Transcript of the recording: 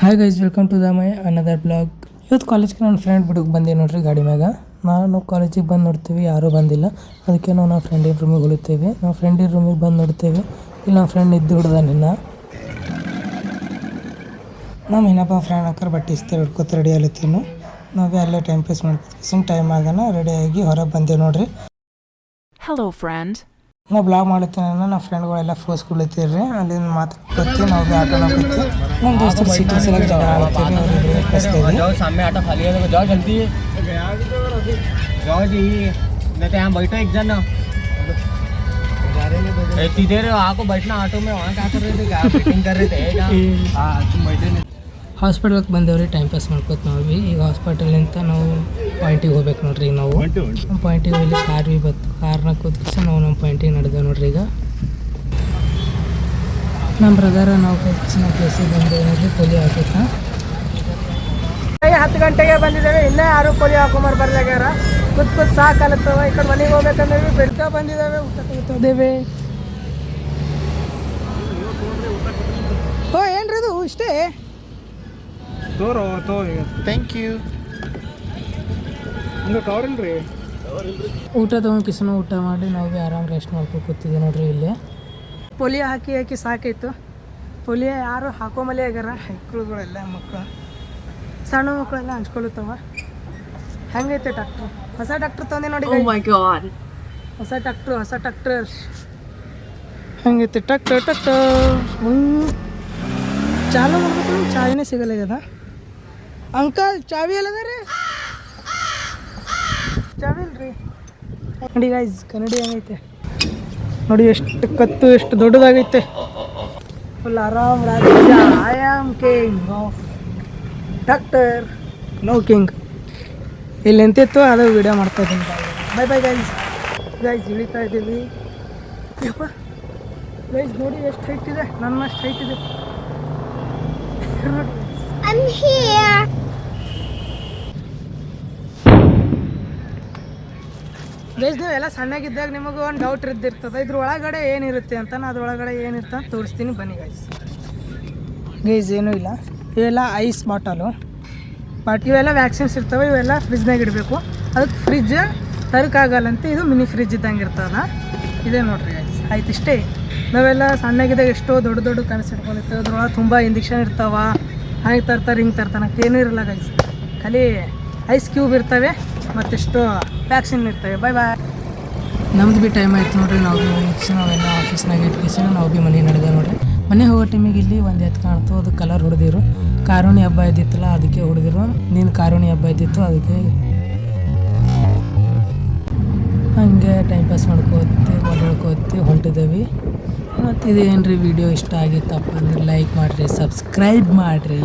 Hi guys, welcome to the my another blog. ಇವತ್ತು ಕಾಲೇಜ್ಗೆ ನನ್ನ ಫ್ರೆಂಡ್ ಬಿಡೋಕೆ ಬಂದೆ ನೋಡ್ರಿ ಗಾಡಿ ಮ್ಯಾಗ. ನಾನು ಕಾಲೇಜಿಗೆ ಬಂದು ನೋಡ್ತೀವಿ ಯಾರೂ ಬಂದಿಲ್ಲ. ಅದಕ್ಕೆ ನಾವು ಫ್ರೆಂಡಿನ ರೂಮಿಗೆ ಹೊಲಿತೇವೆ. ನಾವು ಫ್ರೆಂಡಿನ ರೂಮಿಗೆ ಬಂದು ನೋಡ್ತೇವೆ, ಇಲ್ಲಿ ನಮ್ಮ ಫ್ರೆಂಡ್ ಇದ್ದು ಹಿಡ್ದ ನಿನ್ನ ನಮ್ಮ ಇನ್ನೊಬ್ಬ ಫ್ರೆಂಡ್ ಹಾಕರ್ ಬಟ್ಟೆ ಇಸ್ತಾರೆ ಹಿಡ್ಕೊತ ರೆಡಿ ಆಲತ್ತೀವಿ. ನಾವು ಅಲ್ಲೇ ಟೈಮ್ ಪಾಸ್ ಮಾಡ್ಕೊತೀವಿ. ಟೈಮ್ ಆಗೋಣ ರೆಡಿಯಾಗಿ ಹೊರಗೆ ಬಂದೆ ನೋಡ್ರಿ. Hello friend. ನಾವು ಬ್ಲಾಗ್ ಮಾಡ್ತೇನೆ. ನಮ್ಮ ಫ್ರೆಂಡ್ಗಳೆಲ್ಲ ಫೋರ್ಸ್ ಕೊಡ್ಲತ್ತೀರಿ. ಅಲ್ಲಿಂದ ಮಾತಾಡ್ಕೊತೀವಿ. ನಾವು ಭೀ ಆಟೋ ಹೋಗ್ತೀವಿ. ನಮ್ಮ ದೋಸ್ತರು ಸಿಟಿ ಸಲಕ್ಕೆ ಜಗಳ ಆಡ್ತೀವಿ. जाओ सामने ऑटो खाली है तो जाओ जल्दी जाओ जी नहीं तो यहाँ बैठो एक जन इतनी देर आपको बैठना ऑटो में वहाँ क्या कर रहे थे क्या मीटिंग कर रहे थे हाँ तुम बैठे नहीं ಹಾಸ್ಪಿಟಲ್ಗೆ ಬಂದೇವ್ರಿ ಟೈಮ್ ಪಾಸ್ ಮಾಡ್ಕೋತ ನಾವು ಭೀ. ಈಗ ಹಾಸ್ಪಿಟಲಿಂದ ನಾವು ಪಾಯಿಂಟಿಗೆ ಹೋಗ್ಬೇಕು ನೋಡ್ರಿ. ಈಗ ನಾವು ನಮ್ಮ ಪಾಯಿಂಟಿಗೆ ಹೋಗ್ಲಿ ಕಾರ್ ಭೀ ಬತ್ತು. ಕಾರ್ನ ಕೂತ್ಕಿಸಿ ನಾವು ನಮ್ಮ ಪಾಯಿಂಟಿಗೆ ನಡೆದೇವೆ ನೋಡ್ರಿ. ಈಗ ನಮ್ಮ ಬ್ರದರ್ ನಾವು ಕೂತ್ಕಿಸಿ ನಾವು ಪ್ಲೇಸಿಗೆ ಬಂದೇವೆ ನೋಡ್ರಿ. ಪೋಲಿಯೋ ಹಾಕೈತ 10 ಗಂಟೆಗೆ ಬಂದಿದ್ದೇವೆ. ಇನ್ನೂ ಯಾರು ಪೋಲಿಯೋ ಹಾಕೊಂಬರ್ ಬರ್ಲಾಗ್ಯಾರ. ಕೂತ್ ಸಾಕಾಲತ್ತವ. ಈ ಕಡೆ ಮನೆಗೆ ಹೋಗ್ಬೇಕಂದ್ರೆ ಬೆಡ್ಕ ಬಂದಿದ್ದಾವೆ. ಊಟ ತೆಗಿತೇವೆ. ಓ ಏನ್ರಿ ಅದು ಇಷ್ಟೇ ಥ್ಯಾಂಕ್ ಯು. ಊಟ ತೊಗೊಂಡು ಕಿಸನು ಊಟ ಮಾಡಿ ನಾವು ಭೀ ಆರಾಮ್ ರೆಸ್ಟ್ ಮಾಡ್ಕೊಂಡು ಕೂತಿದ್ದೆ ನೋಡ್ರಿ. ಇಲ್ಲಿ ಪೋಲಿಯೋ ಹಾಕಿ ಸಾಕಾಯ್ತು. ಪೋಲಿಯೋ ಯಾರು ಹಾಕೊಂಬಲೇ ಆಗ್ಯಾರ. ಮಕ್ಕಳುಗಳೆಲ್ಲ ಮಕ್ಕಳು ಸಣ್ಣ ಮಕ್ಕಳೆಲ್ಲ ಹಂಚ್ಕೊಳುತ್ತವ. ಹೆಂಗೈತೆ ಡಾಕ್ಟ್ರು? ಹೊಸ ಡಾಕ್ಟ್ರ್ ತೊಂದೆ ನೋಡಿ. ಹೊಸ ಡಾಕ್ಟ್ರ್ ಹೆಂಗೈತೆ ಟ್ಯಾಕ್ಟರ್ ಚಾಲು ಮಾಡ್ಬೇಕು. ಚಾವಿನೇ ಸಿಗಲಾಗ್ಯದ. ಅಂಕಲ್ ಚಾವಿ ಅಲ್ಲದ ರೀ? ಚಾವಿ ಇಲ್ರಿ. ನೋಡಿ ಗೈಸ್ ಕನ್ನಡಿ ಹೆಂಗೈತೆ ನೋಡಿ. ಎಷ್ಟು ಕತ್ತು ಎಷ್ಟು ದೊಡ್ಡದಾಗೈತೆ. ಫುಲ್ ಆರಾಮ್ ರಾಜ್ಯ. I am king of doctor no king. ಇಲ್ಲಿ ನಿಂತಿತ್ತು ಅದು ವಿಡಿಯೋ ಮಾಡ್ತಾ ಇದ್ದೀನಿ. ಬೈ ಬೈ ಗೈಸ್ ಇಳಿತಾ ಇದ್ದೀವಿ. ಯಪ್ಪ ಗೈಸ್ ನೋಡಿ ಎಷ್ಟು ಹೈಟ್ ಇದೆ. ನನ್ನಷ್ಟು ಹೈಟ್ ಇದೆ. I'm here. ಗೈಸ್ ನೀವೆಲ್ಲ ಸಣ್ಣಗಿದ್ದಾಗ ನಿಮಗೆ ಒಂದು ಡೌಟ್ ಇದ್ದಿರ್ತದೆ ಇದ್ರೊಳಗಡೆ ಏನಿರುತ್ತೆ ಅಂತ. ನಾನು ಅದ್ರೊಳಗಡೆ ಏನಿರುತ್ತೆ ಅಂತ ತೋರಿಸ್ತೀನಿ ಬನ್ನಿ ಗೈಸ್. ಏನೂ ಇಲ್ಲ. ಇವೆಲ್ಲ ಐಸ್ ಬಾಟಲು ಇವೆಲ್ಲ ವ್ಯಾಕ್ಸಿನ್ಸ್ ಇರ್ತವೆ. ಇವೆಲ್ಲ ಫ್ರಿಜ್ನಾಗ ಇಡಬೇಕು. ಅದಕ್ಕೆ ಫ್ರಿಜ್ ತರಕಾಗಲ್ಲಂತೆ. ಇದು ಮಿನಿ ಫ್ರಿಜ್ ಇದ್ದಂಗೆ ಇರ್ತದ. ಇದೇ ನೋಡ್ರಿ ಗೈಸ್. ಆಯ್ತು ಇಷ್ಟೇ. ನಾವೆಲ್ಲ ಸಣ್ಣಗಿದ್ದಾಗ ಎಷ್ಟೋ ದೊಡ್ಡ ಕನಸು ಇಟ್ಕೊಂಡಿರ್ತೇವೆ. ಅದ್ರೊಳಗೆ ತುಂಬ ಇಂಜೆಕ್ಷನ್ ಇರ್ತಾವ. ಹಾಗೆ ತರ್ತಾರೆ ಹಿಂಗೆ ತರ್ತಾನೆ ಏನೂ ಇರಲ್ಲ ಗೈಸ್. ಖಾಲಿ ಐಸ್ ಕ್ಯೂಬ್ ಇರ್ತವೆ ಮತ್ತೆಷ್ಟು ವ್ಯಾಕ್ಸಿನ್ ಇರ್ತವೆ. ಬಾಯ್ ನಮ್ದು ಭೀ ಟೈಮ್ ಆಯ್ತು ನೋಡ್ರಿ. ನಾವು ಭೀ ನಾವೆಲ್ಲ ಆಫೀಸ್ನಾಗ ಇಟ್ಕಿಸಿ ನಾವು ಭೀ ಮನೆ ನಡೆದೆ ನೋಡ್ರಿ. ಮನೆ ಹೋಗೋ ಟೈಮಿಗೆ ಇಲ್ಲಿ ಒಂದು ಎತ್ತು ಕಾಣ್ತು. ಅದು ಕಲರ್ ಹೊಡೆದಿರು. ಕಾರುಣಿ ಹಬ್ಬ ಇದ್ದಿತ್ತಲ್ಲ ಅದಕ್ಕೆ ಹೊಡೆದಿರು. ನೀನು ಕಾರುಣಿ ಹಬ್ಬ ಇದ್ದಿತ್ತು ಅದಕ್ಕೆ ಹಂಗೆ ಟೈಮ್ ಪಾಸ್ ಮಾಡ್ಕೋತಿ ಓಡಾಡ್ಕೋತಿ ಹೊಂಟಿದ್ದೇವೆ. ಮತ್ತು ಇದೇನು ರೀ ವಿಡಿಯೋ ಇಷ್ಟ ಆಗಿತ್ತಪ್ಪ ಅಂದ್ರೆ ಲೈಕ್ ಮಾಡಿರಿ, ಸಬ್ಸ್ಕ್ರೈಬ್ ಮಾಡಿರಿ.